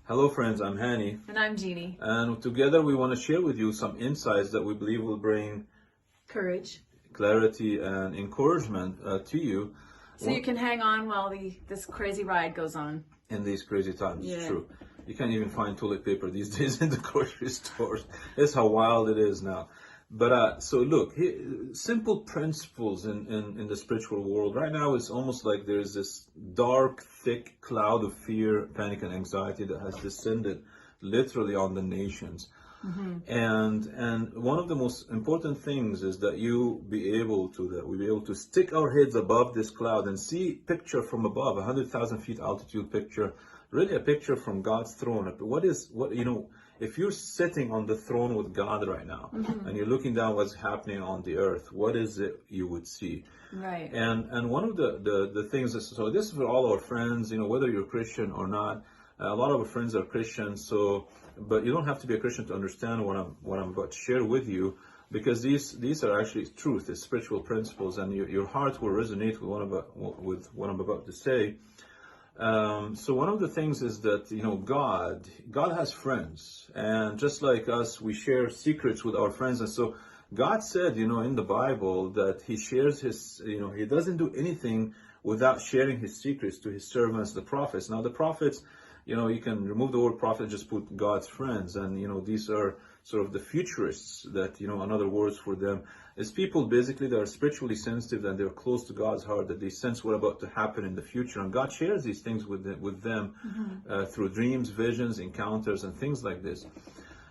Hello friends, I'm Hani. And I'm Jeannie. And together we want to share with you some insights that we believe will bring Courage. clarity and encouragement to you. So you can hang on while this crazy ride goes on. In these crazy times, Yeah. It's true. You can't even find toilet paper these days in the grocery stores. That's how wild it is now. But so look, simple principles in the spiritual world. Right now it's almost like there's this dark, thick cloud of fear, panic, and anxiety that has descended literally on the nations. And one of the most important things is that we be able to stick our heads above this cloud and see picture from above, 100,000 feet altitude picture, really a picture from God's throne. If you're sitting on the throne with God right now and you're looking down what's happening on the earth, what is it you would see? Right. And one of the things is, so this is for all our friends, whether you're Christian or not. A lot of our friends are Christians, but you don't have to be a Christian to understand what I'm about to share with you, because these are actually truth, it's spiritual principles, and your heart will resonate with what I'm about to say. So one of the things is that God has friends, and just like us, we share secrets with our friends. And so God said, in the Bible, that He shares His, He doesn't do anything without sharing His secrets to His servants, the prophets. Now the prophets, you can remove the word prophet, just put God's friends, and these are sort of the futurists that another words for them is people basically that are spiritually sensitive and they're close to God's heart, that they sense what's about to happen in the future, and God shares these things with them through dreams, visions, encounters, and things like this.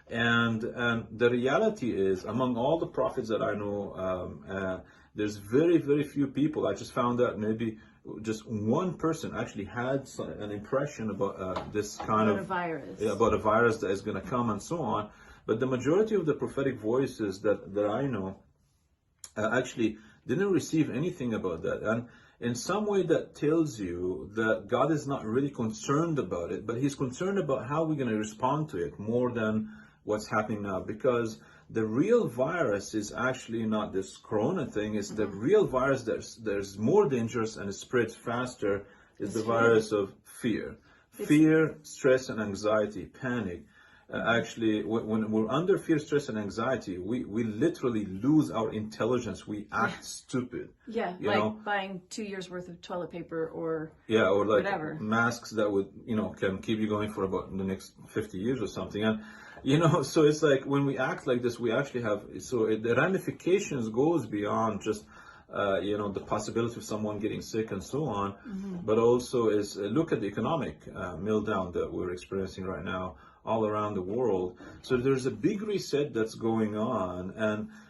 And the reality is, among all the prophets that I know, there's very, very few people. I just found out maybe just one person actually had an impression about this kind of virus. About a virus that is going to come and so on. But the majority of the prophetic voices that I know actually didn't receive anything about that. And in some way that tells you that God is not really concerned about it, but He's concerned about how we're going to respond to it more than what's happening now. Because the real virus is actually not this corona thing. It's the real virus that's more dangerous and it spreads faster is the virus of fear. Fear, stress, and anxiety, panic. Actually, when we're under fear, stress, and anxiety, we literally lose our intelligence. We act stupid. Yeah, buying 2 years worth of toilet paper or or like whatever. Masks that would can keep you going for about the next 50 years or something. And so it's like when we act like this, we actually have the ramifications goes beyond just the possibility of someone getting sick and so on, but also is look at the economic meltdown that we're experiencing right now all around the world. So there's a big reset that's going on,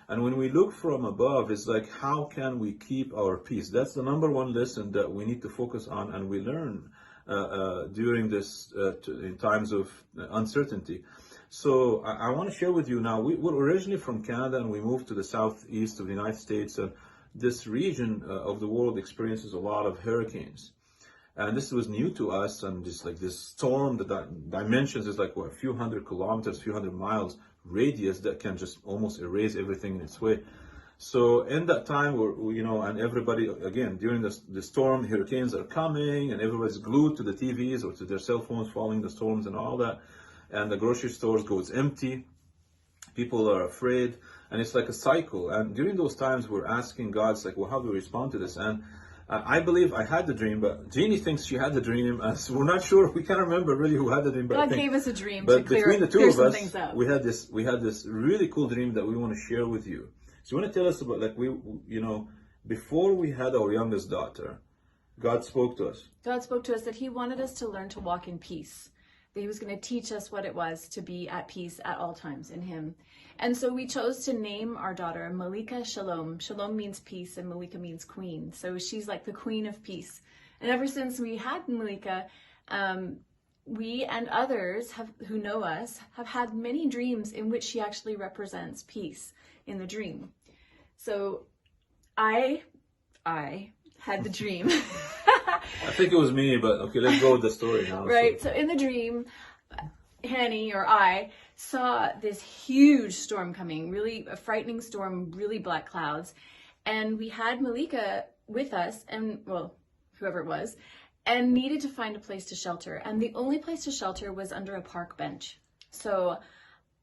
and when we look from above, it's like, how can we keep our peace? That's the number one lesson that we need to focus on, and we learn during this in times of uncertainty. So I want to share with you now, we're originally from Canada and we moved to the southeast of the United States, and this region of the world experiences a lot of hurricanes. And this was new to us, and just like this storm, the dimensions is like a few hundred kilometers, few hundred miles radius that can just almost erase everything in its way. So in that time, and everybody, again, during the storm, hurricanes are coming, and everybody's glued to the TVs or to their cell phones following the storms and all that. And the grocery stores goes empty. People are afraid, and it's like a cycle. And during those times, we're asking God, it's like, well, how do we respond to this? And I believe I had the dream, but Jeannie thinks she had the dream. So we're not sure. We can't remember really who had the dream. But God gave us a dream to clear the two of us, things up. we had this really cool dream that we want to share with you. So you want to tell us about, like, before we had our youngest daughter, God spoke to us. God spoke to us that He wanted us to learn to walk in peace. That He was going to teach us what it was to be at peace at all times in Him. And so we chose to name our daughter Malika Shalom. Shalom means peace and Malika means queen. So she's like the queen of peace. And ever since we had Malika, we and others who know us have had many dreams in which she actually represents peace in the dream. So I had the dream. I think it was me, but okay, let's go with the story now. Right, so in the dream, Hanny or I saw this huge storm coming, really a frightening storm, really black clouds. And we had Malika with us, and well, whoever it was, and needed to find a place to shelter. And the only place to shelter was under a park bench. So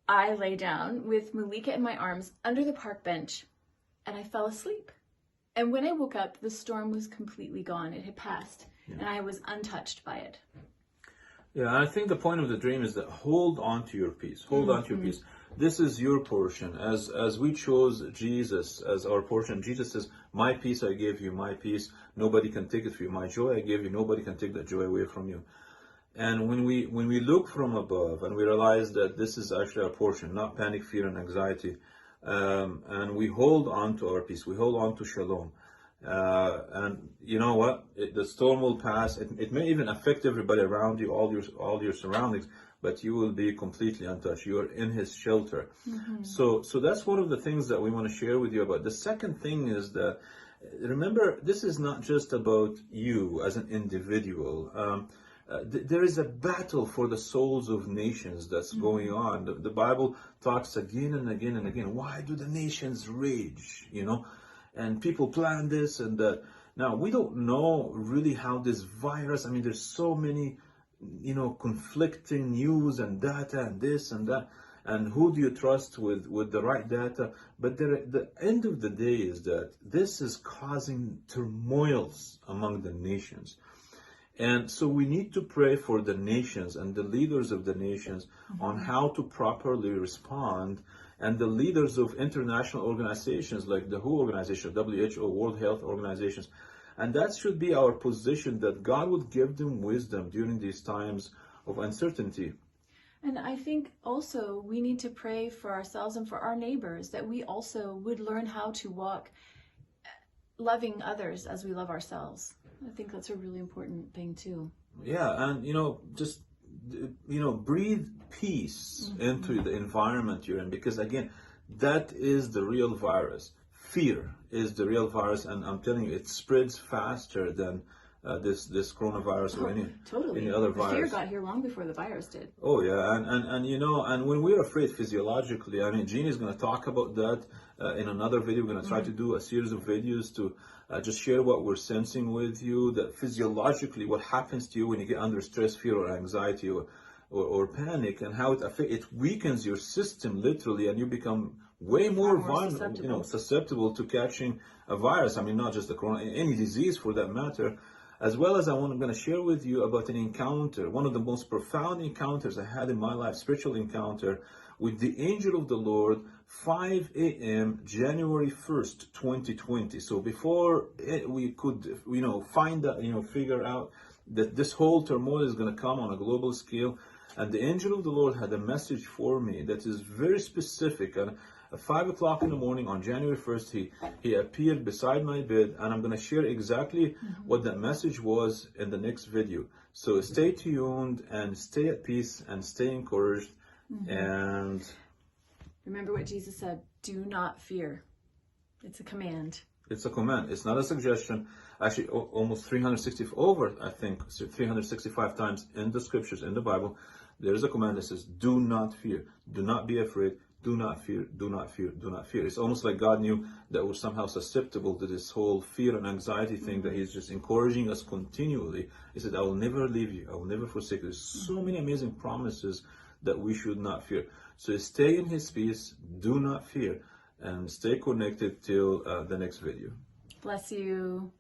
I lay down with Malika in my arms under the park bench, and I fell asleep. And when I woke up, the storm was completely gone. It had passed, and I was untouched by it. Yeah, I think the point of the dream is that hold on to your peace. Hold on to your peace. This is your portion. As we chose Jesus as our portion, Jesus says, "My peace I give you, my peace. Nobody can take it from you. My joy I give you. Nobody can take that joy away from you." And when we look from above and we realize that this is actually our portion, not panic, fear, and anxiety, and we hold on to our peace, we hold on to shalom. And you know what? The storm will pass. It may even affect everybody around you, all your surroundings, but you will be completely untouched. You are in His shelter. So that's one of the things that we want to share with you about. The second thing is that, remember, this is not just about you as an individual. There is a battle for the souls of nations that's going on. The Bible talks again and again and again. Why do the nations rage? And people plan this and that. Now, we don't know really how this virus, there's so many, conflicting news and data and this and that. And who do you trust with the right data? But the end of the day is that this is causing turmoils among the nations. And so we need to pray for the nations and the leaders of the nations on how to properly respond, and the leaders of international organizations like the WHO organization, WHO, World Health Organizations. And that should be our position, that God would give them wisdom during these times of uncertainty. And I think also we need to pray for ourselves and for our neighbors, that we also would learn how to walk loving others as we love ourselves. I think that's a really important thing too. Yeah, and just breathe peace into the environment you're in, because again, that is the real virus. Fear is the real virus, and I'm telling you, it spreads faster than this coronavirus or any other virus. Fear got here long before the virus did. Oh yeah, and when we're afraid physiologically, Jeannie is going to talk about that in another video. We're going to try to do a series of videos to just share what we're sensing with you, that physiologically what happens to you when you get under stress, fear, or anxiety, or panic, and how it weakens your system literally, and you become way more vulnerable, susceptible to catching a virus. Not just the corona, any disease for that matter. As well as I'm going to share with you about an encounter, one of the most profound encounters I had in my life, spiritual encounter with the angel of the Lord, 5 a.m., January 1st, 2020. So before we could, find that, figure out that this whole turmoil is going to come on a global scale. And the angel of the Lord had a message for me that is very specific. And at 5 o'clock in the morning on January 1st, he appeared beside my bed, and I'm going to share exactly what that message was in the next video. So stay tuned and stay at peace and stay encouraged. And remember what Jesus said, do not fear. It's a command. It's a command. It's not a suggestion. Actually, almost 365 times in the scriptures, in the Bible, there's a command that says, do not fear. Do not be afraid. Do not fear, do not fear, do not fear. It's almost like God knew that we're somehow susceptible to this whole fear and anxiety thing, that He's just encouraging us continually. He said, I will never leave you. I will never forsake you. There's so many amazing promises that we should not fear. So stay in His peace, do not fear, and stay connected till the next video. Bless you.